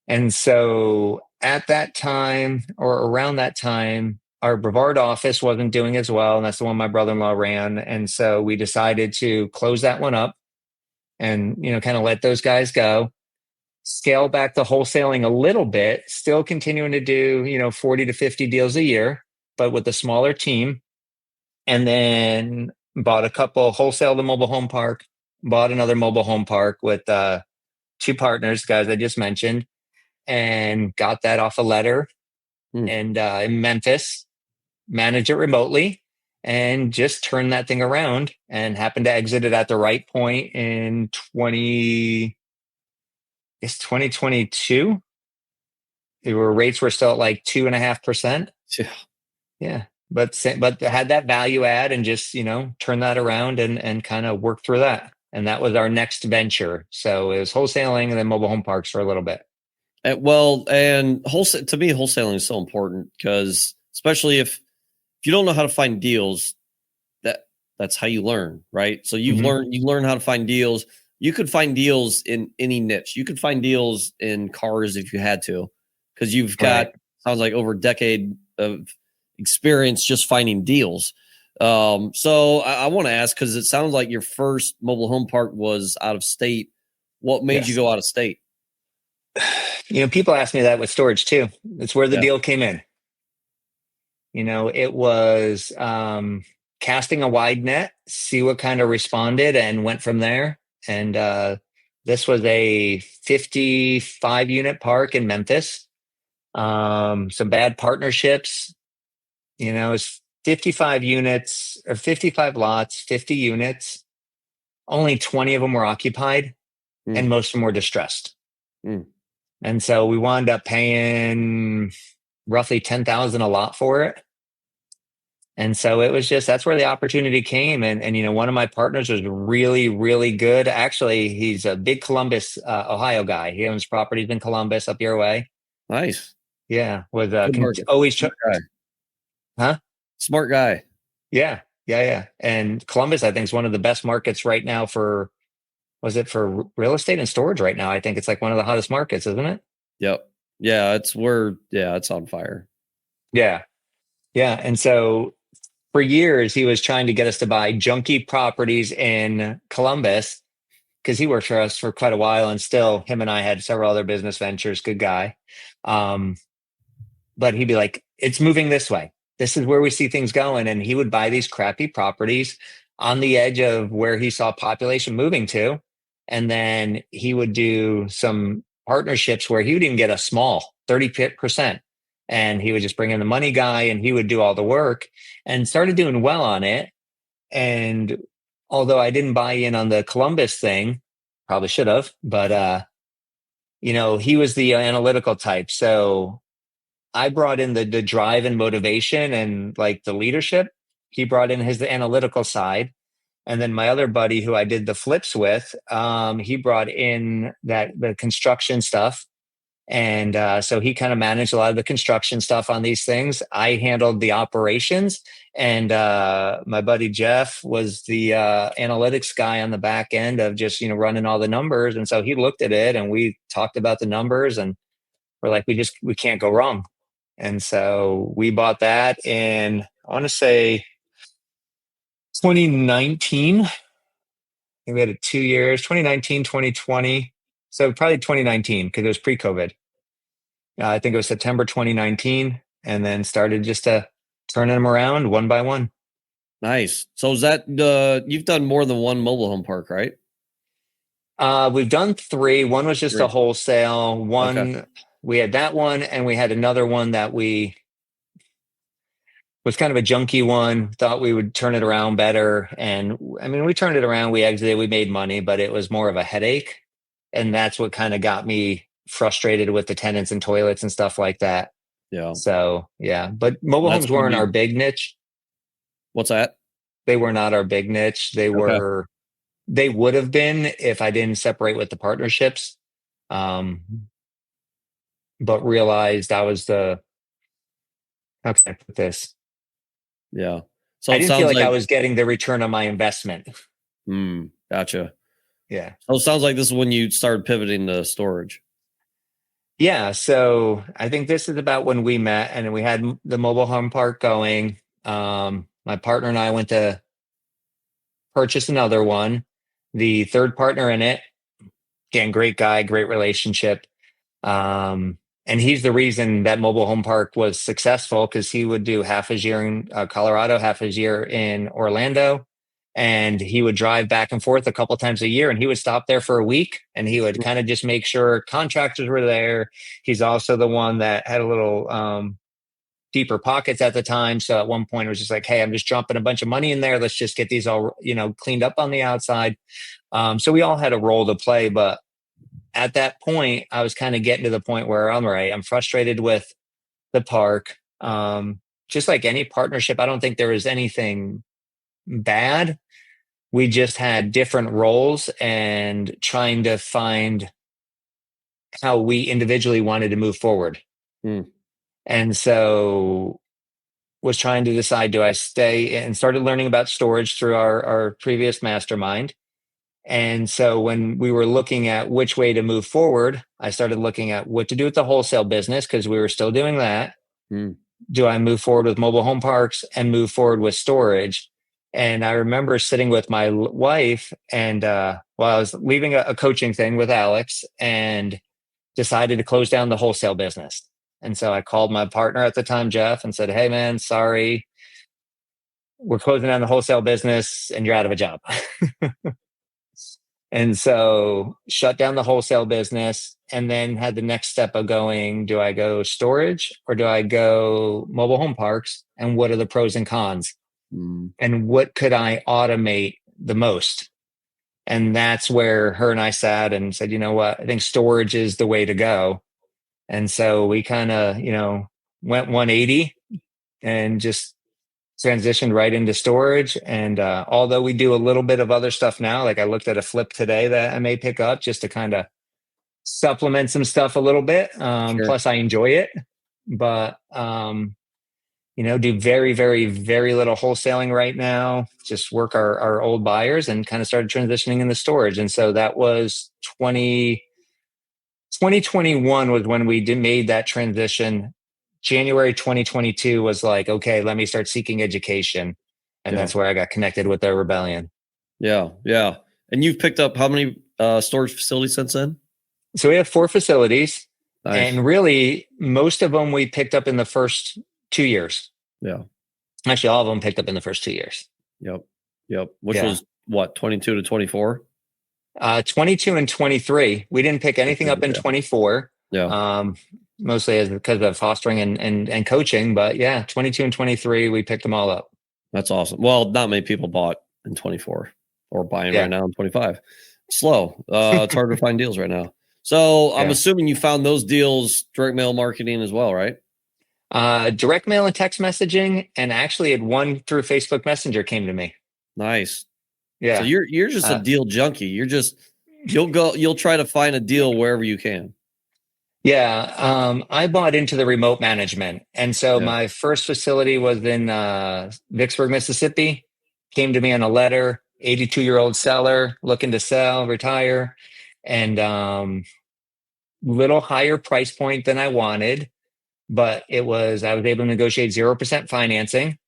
Speaker 2: And so at that time or around that time, our Brevard office wasn't doing as well. And that's the one my brother-in-law ran. And so we decided to close that one up and, kind of let those guys go. scale back the wholesaling a little bit, still continuing to do, 40 to 50 deals a year, but with a smaller team. And then bought a couple, wholesale the mobile home park, bought another mobile home park with two partners, guys I just mentioned, and got that off a letter
Speaker 1: Hmm.
Speaker 2: and in Memphis, manage it remotely, and just turn that thing around, and happened to exit it at the right point in 2022. Rates were still at like 2.5%.
Speaker 1: Yeah.
Speaker 2: Yeah. But had that value add, and just, turn that around and kind of work through that. And that was our next venture. So it was wholesaling and then mobile home parks for a little bit.
Speaker 1: And wholesale, to me, wholesaling is so important because especially if you don't know how to find deals, that's how you learn, right? So you learn how to find deals. You could find deals in any niche. You could find deals in cars if you had to, because you've got sounds like over a decade of experience just finding deals. So I want to ask, because it sounds like your first mobile home park was out of state. What made you go out of state?
Speaker 2: People ask me that with storage too. It's where the deal came in. It was casting a wide net, see what kind of responded, and went from there. And this was a 55 unit park in Memphis. Some bad partnerships. It's 55 units or 55 lots, 50 units. Only 20 of them were occupied, and most of them were distressed. And so we wound up paying roughly $10,000 a lot for it. And so it was that's where the opportunity came. And one of my partners was really, really good. Actually, he's a big Columbus, Ohio guy. He owns properties in Columbus up your way.
Speaker 1: Nice.
Speaker 2: Yeah. With
Speaker 1: always smart guy.
Speaker 2: Huh?
Speaker 1: Smart guy.
Speaker 2: Yeah. And Columbus, I think, is one of the best markets right now for real estate and storage right now. I think it's like one of the hottest markets, isn't it?
Speaker 1: Yep. Yeah. It's on fire.
Speaker 2: Yeah. Yeah. And so for years, he was trying to get us to buy junky properties in Columbus, because he worked for us for quite a while, and still him and I had several other business ventures. Good guy. But he'd be like, it's moving this way. This is where we see things going. And he would buy these crappy properties on the edge of where he saw population moving to. And then he would do some partnerships where he would even get a small 30%. And he would just bring in the money guy, and he would do all the work, and started doing well on it. And although I didn't buy in on the Columbus thing, probably should have, but, he was the analytical type. So I brought in the drive and motivation and like the leadership. He brought in the analytical side. And then my other buddy who I did the flips with, he brought in the construction stuff. And so he kind of managed a lot of the construction stuff on these things. I handled the operations, and my buddy Jeff was the analytics guy on the back end of just, running all the numbers. And so he looked at it, and we talked about the numbers, and we're like, we can't go wrong. And so we bought that in, I want to say 2019. I think we had it 2 years, 2019, 2020. So probably 2019, because it was pre-COVID. I think it was September 2019, and then started just to turning them around one by one.
Speaker 1: Nice. So is that you've done more than one mobile home park, right?
Speaker 2: We've done 3. One was just a wholesale. One, we had that one, and we had another one that was kind of a junky one. Thought we would turn it around better. And I mean, we turned it around, we exited, we made money, but it was more of a headache. And that's what kind of got me frustrated with the tenants and toilets and stuff like that.
Speaker 1: Yeah.
Speaker 2: So, yeah. But mobile homes weren't our big niche.
Speaker 1: What's that?
Speaker 2: They were not our big niche. They would have been if I didn't separate with the partnerships. But realized I was how can I put this?
Speaker 1: Yeah. So
Speaker 2: I didn't feel like I was getting the return on my investment.
Speaker 1: Gotcha.
Speaker 2: Yeah.
Speaker 1: So it sounds like this is when you started pivoting to storage.
Speaker 2: Yeah. So I think this is about when we met, and we had the mobile home park going. My partner and I went to purchase another one. The third partner in it Again, great guy, great relationship. And he's the reason that mobile home park was successful, because he would do half his year in Colorado, half his year in Orlando. And he would drive back and forth a couple times a year, and he would stop there for a week, and he would kind of just make sure contractors were there. He's also the one that had a little deeper pockets at the time. So at one point it was just like, hey, I'm just dumping a bunch of money in there. Let's just get these all, cleaned up on the outside. So we all had a role to play. But at that point, I was kind of getting to the point where I'm frustrated with the park. Just like any partnership, I don't think there was anything bad. We just had different roles and trying to find how we individually wanted to move forward. And so was trying to decide, do I stay, and started learning about storage through our previous mastermind. And so when we were looking at which way to move forward, I started looking at what to do with the wholesale business, because we were still doing that. Do I move forward with mobile home parks and move forward with storage? And I remember sitting with my wife, and while I was leaving a coaching thing with Alex, and decided to close down the wholesale business. And so I called my partner at the time, Jeff, and said, hey, man, sorry, we're closing down the wholesale business and you're out of a job. And so shut down the wholesale business, and then had the next step of going, do I go storage or do I go mobile home parks? And what are the pros and cons? And what could I automate the most? And that's where her and I sat and said, you know what, I think storage is the way to go. And so we kind of, went 180 and just transitioned right into storage. And although we do a little bit of other stuff now, like I looked at a flip today that I may pick up just to kind of supplement some stuff a little bit.
Speaker 1: Sure.
Speaker 2: Plus I enjoy it, but, do very, very, very little wholesaling right now, just work our old buyers, and kind of started transitioning into storage. And so that was 2021 was when we made that transition. January 2022 was like, okay, let me start seeking education. And that's where I got connected with the rebellion.
Speaker 1: Yeah. Yeah. And you've picked up how many storage facilities since then?
Speaker 2: So we have 4 facilities.
Speaker 1: Nice.
Speaker 2: And really most of them we picked up in the first 2 years.
Speaker 1: Yeah.
Speaker 2: Actually, all of them picked up in the first 2 years.
Speaker 1: Yep. Which was what, 22 to 24?
Speaker 2: 22 and 23. We didn't pick anything up in 24.
Speaker 1: Yeah.
Speaker 2: Mostly because of fostering and coaching. But yeah, 22 and 23, we picked them all up.
Speaker 1: That's awesome. Well, not many people bought in 24 or buying right now in 25. Slow. It's hard to find deals right now. So I'm assuming you found those deals direct mail marketing as well, right?
Speaker 2: Direct mail and text messaging, and actually had one through Facebook Messenger came to me.
Speaker 1: Nice.
Speaker 2: Yeah.
Speaker 1: So you're just a deal junkie. You'll try to find a deal wherever you can.
Speaker 2: Yeah. I bought into the remote management. And so my first facility was in Vicksburg, Mississippi. Came to me on a letter, 82-year-old seller looking to sell, retire, and little higher price point than I wanted. But I was able to negotiate 0% financing.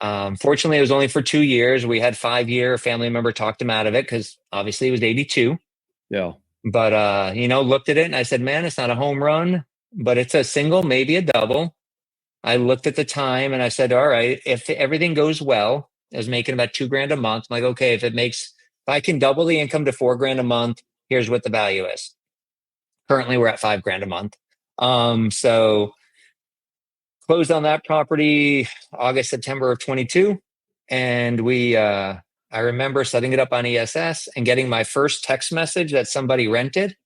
Speaker 2: Fortunately, it was only for 2 years. We had 5-year. A family member talked him out of it because obviously he was 82.
Speaker 1: Yeah.
Speaker 2: But, looked at it and I said, man, it's not a home run, but it's a single, maybe a double. I looked at the time and I said, all right, if everything goes well, I was making about $2,000 a month. I'm like, okay, if I can double the income to $4,000 a month, here's what the value is. Currently we're at $5,000 a month. So closed on that property August, September of 22. And I remember setting it up on ESS and getting my first text message that somebody rented.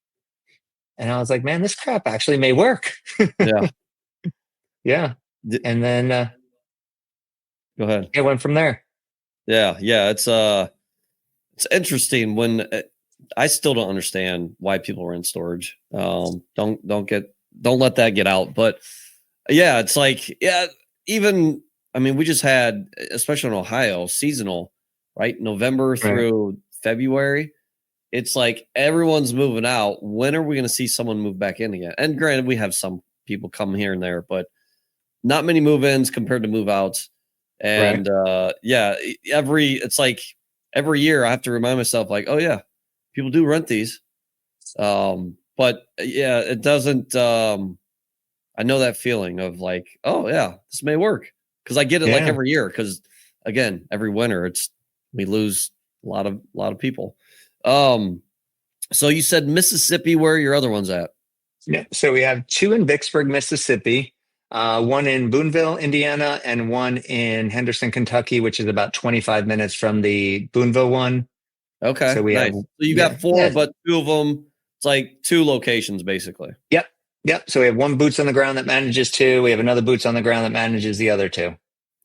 Speaker 2: And I was like, man, this crap actually may work.
Speaker 1: Yeah.
Speaker 2: Yeah. And then
Speaker 1: go ahead.
Speaker 2: It went from there.
Speaker 1: Yeah. It's interesting when I still don't understand why people are in storage. Don't let that get out. But yeah, it's like, even, we just had, especially in Ohio, seasonal, right? November through February. It's like everyone's moving out. When are we going to see someone move back in again? And granted, we have some people come here and there, but not many move-ins compared to move-outs. And it's like every year I have to remind myself, like, oh yeah, people do rent these. But yeah, it doesn't. I know that feeling of like, oh yeah, this may work, because I get it like
Speaker 2: Yeah.
Speaker 1: every year. Because again, every winter, we lose a lot of people. So you said Mississippi. Where are your other ones at?
Speaker 2: Yeah. So we have two in Vicksburg, Mississippi, one in Boonville, Indiana, and one in Henderson, Kentucky, which is about 25 minutes from the Boonville one.
Speaker 1: Okay,
Speaker 2: So we have,
Speaker 1: nice. So you
Speaker 2: yeah,
Speaker 1: got four,
Speaker 2: yeah,
Speaker 1: but two of them, it's like two locations basically.
Speaker 2: yep, yep. So we have one boots on the ground that manages two. We have another boots on the ground that manages the other two.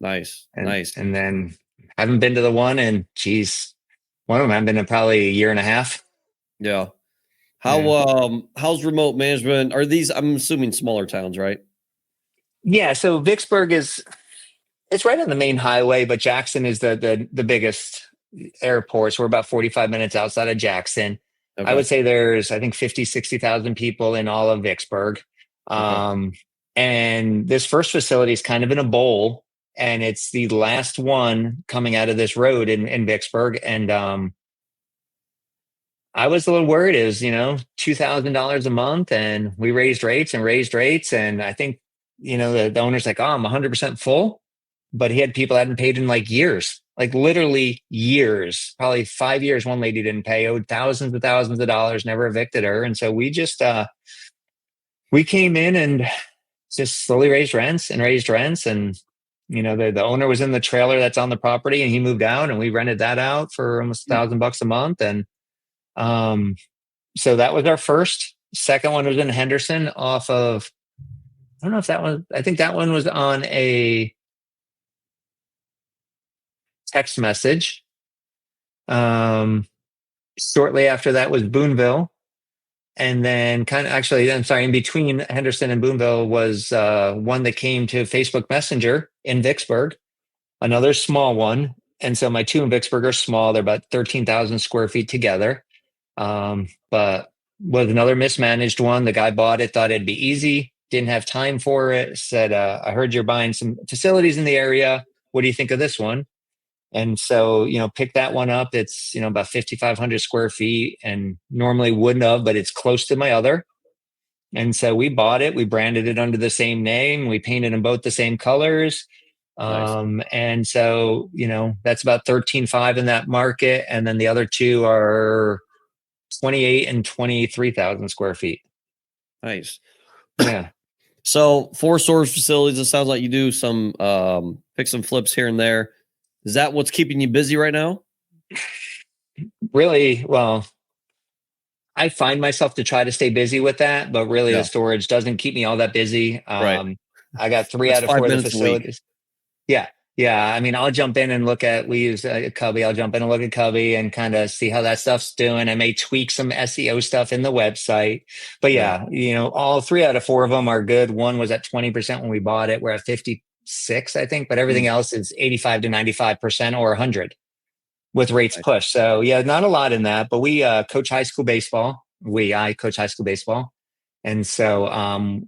Speaker 1: Nice,
Speaker 2: And
Speaker 1: nice.
Speaker 2: and then I haven't been to the one, and geez, one of them I've been to probably a year and a half.
Speaker 1: Yeah.
Speaker 2: Yeah.
Speaker 1: How's remote management? Are these, I'm assuming, smaller towns, right?
Speaker 2: Yeah. So Vicksburg it's right on the main highway, but Jackson is the biggest airport. So we're about 45 minutes outside of Jackson. I
Speaker 1: Okay.
Speaker 2: would say there's, I think, 50, 60,000 people in all of Vicksburg.
Speaker 1: Okay.
Speaker 2: Um, and this first facility is kind of in a bowl, and it's the last one coming out of this road in Vicksburg. And I was a little worried. Is $2,000 a month, and we raised rates and raised rates, and I think the owner's like, "Oh, I'm 100% full," but he had people that hadn't paid in like years, like literally years, probably 5 years. One lady didn't pay, owed thousands of dollars, never evicted her, and so we just we came in and just slowly raised rents and raised rents, and the owner was in the trailer that's on the property, and he moved out, and we rented that out for almost $1,000 a month, and um so that was our first. Second one was in Henderson off of, I don't know if that one, I think that one was on a text message. Um, Shortly after that was Boonville. And then I'm sorry, in between Henderson and Boonville was one that came to Facebook Messenger in Vicksburg, another small one. And so my two in Vicksburg are small. They're about 13,000 square feet together. But was another mismanaged one. The guy bought it, thought it'd be easy, didn't have time for it. Said, "I heard you're buying some facilities in the area. What do you think of this one?" And so, pick that one up. It's about 5,500 square feet, and normally wouldn't have, but it's close to my other. And so we bought it. We branded it under the same name. We painted them both the same colors.
Speaker 1: Nice.
Speaker 2: And so, that's about 13.5 in that market. And then the other two are 28 and 23,000 square feet.
Speaker 1: Nice.
Speaker 2: Yeah.
Speaker 1: So 4 storage facilities. It sounds like you do some fix and flips here and there. Is that what's keeping you busy right now?
Speaker 2: Really, well, I find myself to try to stay busy with that, but really the
Speaker 1: Yeah.
Speaker 2: storage doesn't keep me all that busy.
Speaker 1: Right.
Speaker 2: I got three
Speaker 1: That's
Speaker 2: out of
Speaker 1: 5
Speaker 2: four of the
Speaker 1: minutes a week.
Speaker 2: facilities. Yeah. Yeah. I mean, I'll jump in and we use Cubby. I'll jump in and look at Cubby and kind of see how that stuff's doing. I may tweak some SEO stuff in the website, but
Speaker 1: Yeah.
Speaker 2: all three out of four of them are good. One was at 20% when we bought it. We're at 56, I think, but everything else is 85 to 95% or 100 with rates
Speaker 1: Nice.
Speaker 2: pushed. So yeah, not a lot in that, but we coach high school baseball. I coach high school baseball. And so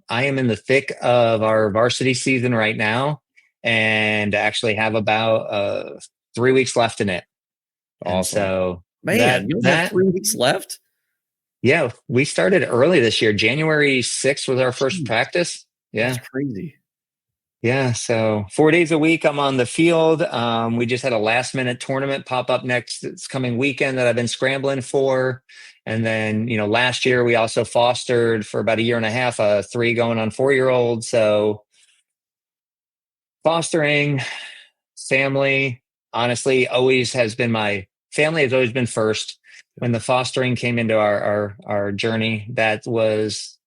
Speaker 2: I am in the thick of our varsity season right now, and actually have about 3 weeks left in it. And
Speaker 1: Awesome.
Speaker 2: so
Speaker 1: Man, you only have 3 weeks left?
Speaker 2: yeah, we started early this year. January 6th was our first practice. Yeah.
Speaker 1: That's crazy.
Speaker 2: Yeah. So 4 days a week I'm on the field. We just had a last minute tournament pop up this coming weekend that I've been scrambling for. And then, last year we also fostered for about a year and a half, 3 going on 4-year-old. So fostering, family, honestly, my family has always been first. When the fostering came into our journey, that was,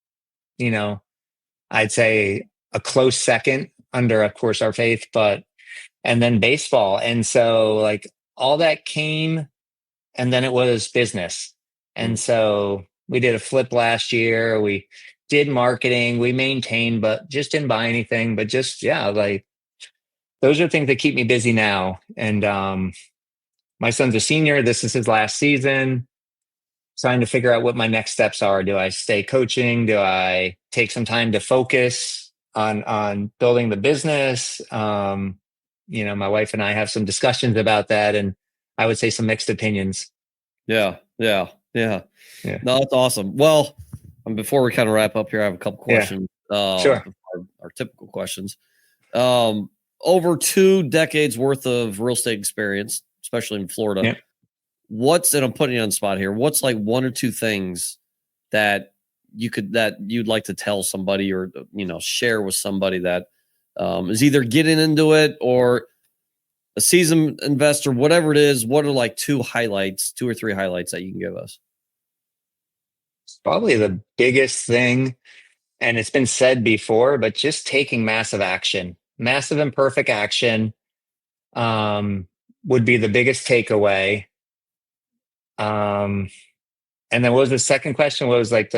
Speaker 2: I'd say a close second under, of course, our faith, and then baseball. And so like all that came, and then it was business. And so we did a flip last year. We did marketing, we maintained, but just didn't buy anything, but just, yeah, like those are things that keep me busy now. And my son's a senior. This is his last season. Trying to figure out what my next steps are. Do I stay coaching? Do I take some time to focus on building the business? My wife and I have some discussions about that, and I would say some mixed opinions.
Speaker 1: Yeah. Yeah. Yeah.
Speaker 2: Yeah.
Speaker 1: No, that's awesome. Well, before we kind of wrap up here, I have a couple
Speaker 2: Yeah.
Speaker 1: questions.
Speaker 2: Sure.
Speaker 1: Our typical questions. Over 2 decades worth of real estate experience, especially in Florida.
Speaker 2: Yeah.
Speaker 1: And I'm putting you on the spot here. What's like one or two things that you'd like to tell somebody or, share with somebody that is either getting into it or a seasoned investor, whatever it is? What are like two or three highlights that you can give us?
Speaker 2: Probably the biggest thing, and it's been said before, but just taking massive imperfect action, um, would be the biggest takeaway. Um, and then what was the second question? What was like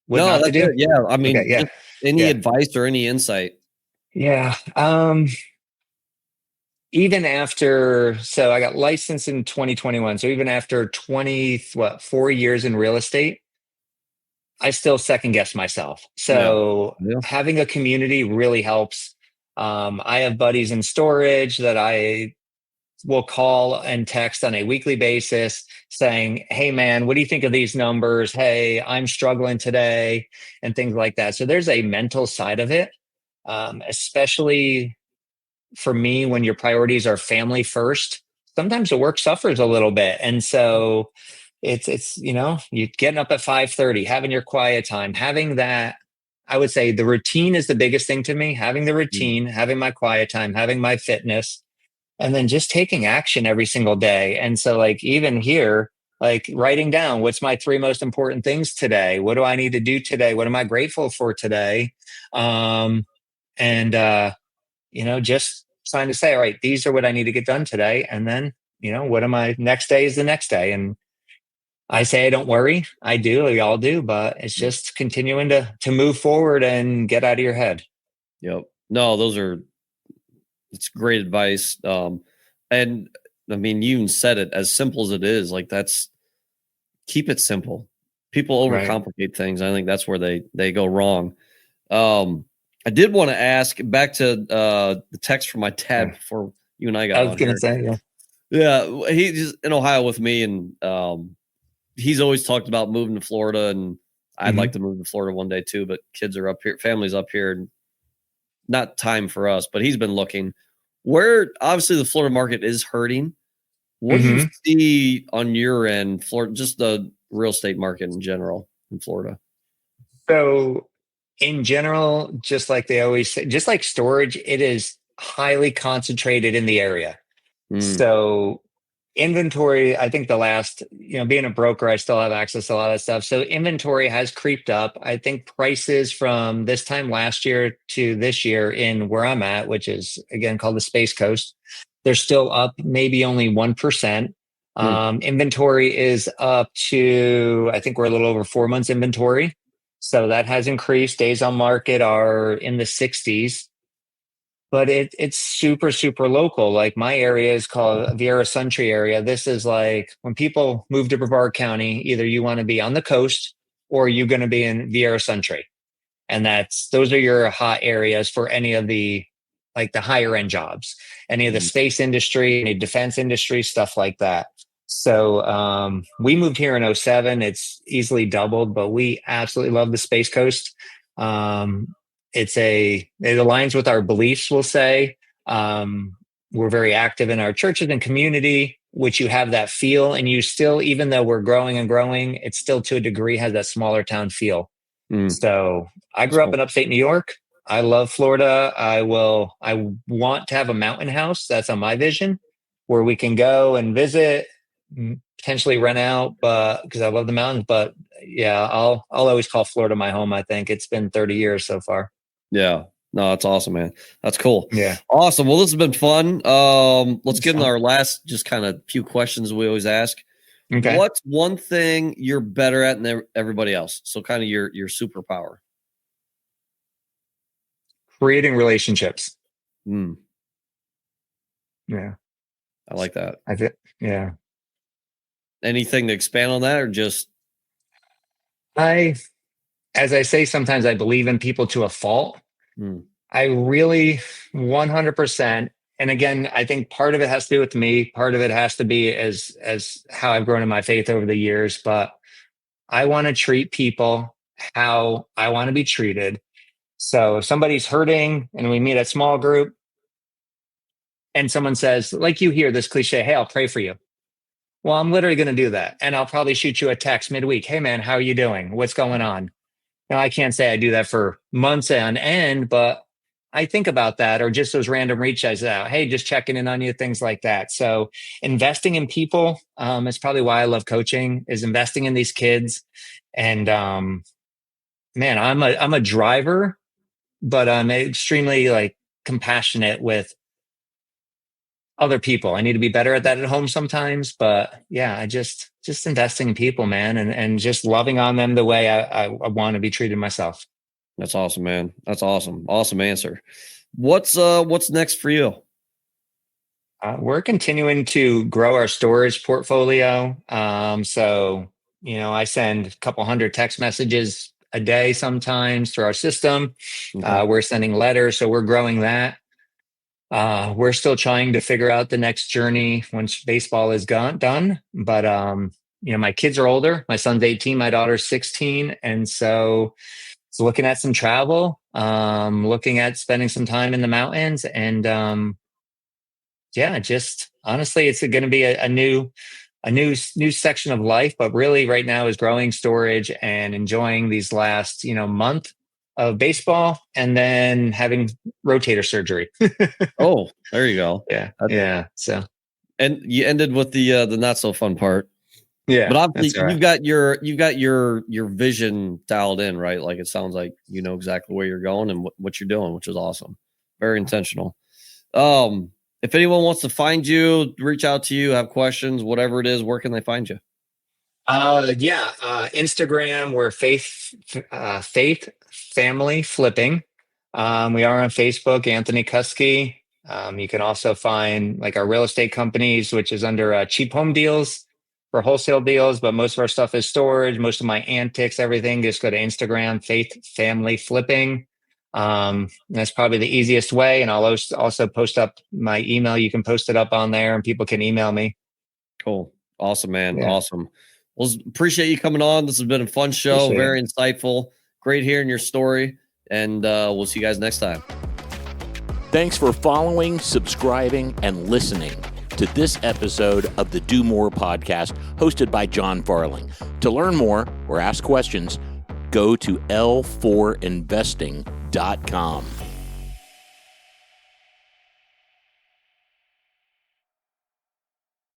Speaker 2: what
Speaker 1: No,
Speaker 2: not to
Speaker 1: that's
Speaker 2: do?
Speaker 1: it. Yeah. I
Speaker 2: Okay.
Speaker 1: mean,
Speaker 2: Yeah.
Speaker 1: just any
Speaker 2: Yeah.
Speaker 1: advice or any insight.
Speaker 2: Yeah. Even after, so I got licensed in 2021. So even after 4 years in real estate, I still second guess myself.
Speaker 1: Yeah.
Speaker 2: So
Speaker 1: Yeah.
Speaker 2: having a community really helps. I have buddies in storage that I will call and text on a weekly basis saying, "Hey man, what do you think of these numbers? Hey, I'm struggling today," and things like that. So there's a mental side of it, especially for me when your priorities are family first. Sometimes the work suffers a little bit, and so it's you getting up at 5:30, having your quiet time, having that. I would say the routine is the biggest thing to me. Having the
Speaker 1: Mm.
Speaker 2: routine, having my quiet time, having my fitness, and then just taking action every single day. And so, like, even here, like writing down what's my three most important things today. What do I need to do today? What am I grateful for today? And just trying to say, all right, these are what I need to get done today. And then, what am I next day is the next day. And I say I don't worry. I do, we all do, but it's just continuing to move forward and get out of your head.
Speaker 1: Yep. No, it's great advice. And I mean, you even said it as simple as it is. Like keep it simple. People
Speaker 2: Right.
Speaker 1: overcomplicate things. I think that's where they go wrong. I did want to ask back to the text from my dad
Speaker 2: Yeah.
Speaker 1: before you and I
Speaker 2: I
Speaker 1: got
Speaker 2: was
Speaker 1: on
Speaker 2: gonna
Speaker 1: here.
Speaker 2: say, yeah.
Speaker 1: Yeah, he's in Ohio with me, and he's always talked about moving to Florida, and I'd like
Speaker 2: Hmm.
Speaker 1: to move to Florida one day too. But kids are up here, family's up here, and not time for us. But he's been looking. Where obviously the Florida market is hurting. What do you
Speaker 2: Hmm.
Speaker 1: see on your end, Florida, just the real estate market in general in Florida?
Speaker 2: So in general, just like they always say, just like storage, it is highly concentrated in the area.
Speaker 1: Mm,
Speaker 2: So inventory, I think the last, being a broker, I still have access to a lot of that stuff. So inventory has creeped up. I think prices from this time last year to this year in where I'm at, which is again called the Space Coast, they're still up maybe only 1%.
Speaker 1: mm,
Speaker 2: Inventory is up to, I think we're a little over 4 months inventory. So that has increased. Days on market are in the 60s, but it's super, super local. Like my area is called Vieira Suntree area. This is like when people move to Brevard County, either you want to be on the coast or you're going to be in Vieira Suntree. And those are your hot areas for any of the like the higher end jobs, any of the
Speaker 1: mm,
Speaker 2: space industry, any defense industry, stuff like that. So we moved here in '07. It's easily doubled, but we absolutely love the Space Coast. Um, it aligns with our beliefs, we'll say. We're very active in our churches and community, which you have that feel, and you still, even though we're growing and growing, it still to a degree has that smaller town feel.
Speaker 1: mm.
Speaker 2: So I
Speaker 1: That's
Speaker 2: grew up
Speaker 1: cool.
Speaker 2: in upstate New York. I love Florida. I want to have a mountain house. That's on my vision where we can go and visit, potentially rent out, but because I love the mountains. But yeah, I'll always call Florida my home. I think it's been 30 years so far.
Speaker 1: Yeah. No, that's awesome, man. That's cool.
Speaker 2: Yeah.
Speaker 1: Awesome. Well, this has been fun. Let's get into
Speaker 2: So,
Speaker 1: our last just kind of few questions we always ask.
Speaker 2: okay.
Speaker 1: What's one thing you're better at than everybody else? So kind of your superpower.
Speaker 2: Creating relationships.
Speaker 1: Mm,
Speaker 2: Yeah.
Speaker 1: I like that.
Speaker 2: I think, yeah.
Speaker 1: Anything to expand on that or just
Speaker 2: I, as I say, sometimes I believe in people to a fault.
Speaker 1: mm,
Speaker 2: I really 100%. And again, I think part of it has to do with me. Part of it has to be as how I've grown in my faith over the years. But I want to treat people how I want to be treated. So if somebody's hurting and we meet a small group and someone says, like you hear this cliche, hey, I'll pray for you. Well, I'm literally going to do that. And I'll probably shoot you a text midweek. Hey, man, how are you doing? What's going on? Now, I can't say I do that for months on end, but I think about that, or just those random reach outs out. Hey, just checking in on you, things like that. So investing in people is probably why I love coaching, is investing in these kids. And man, I'm a driver, but I'm extremely like compassionate with other people. I need to be better at that at home sometimes, but yeah, I just investing in people, man, and just loving on them the way I want to be treated myself.
Speaker 1: That's awesome, man. That's awesome. Awesome answer. What's next for you?
Speaker 2: We're continuing to grow our storage portfolio. So, I send a couple hundred text messages a day sometimes through our system.
Speaker 1: Okay.
Speaker 2: We're sending letters, so we're growing that. We're still trying to figure out the next journey once baseball is done. But, my kids are older. My son's 18, my daughter's 16. And so looking at some travel, looking at spending some time in the mountains, and just honestly, it's going to be a new section of life. But really, right now is growing storage and enjoying these last month of baseball, and then having rotator surgery.
Speaker 1: Oh, there you go.
Speaker 2: Yeah. So,
Speaker 1: and you ended with the not so fun part.
Speaker 2: Yeah,
Speaker 1: but obviously
Speaker 2: right.
Speaker 1: you've got your vision dialed in, right? Like it sounds like you know exactly where you're going and what you're doing, which is awesome. Very intentional. If anyone wants to find you, reach out to you, have questions, whatever it is, where can they find you?
Speaker 2: Instagram, we're faith family flipping. We are on Facebook, Anthony Kusky. You can also find like our real estate companies, which is under Cheap Home Deals for wholesale deals, but most of our stuff is storage. Most of my antics, everything, just go to Instagram, Faith Family Flipping. That's probably the easiest way. And I'll also post up my email. You can post it up on there and people can email me.
Speaker 1: Cool. Awesome, man.
Speaker 2: Yeah.
Speaker 1: Awesome. Well, appreciate you coming on. This has been a fun show. Very insightful. Great hearing your story. And we'll see you guys next time.
Speaker 3: Thanks for following, subscribing, and listening to this episode of the Do More podcast hosted by John Farling. To learn more or ask questions, go to l4investing.com.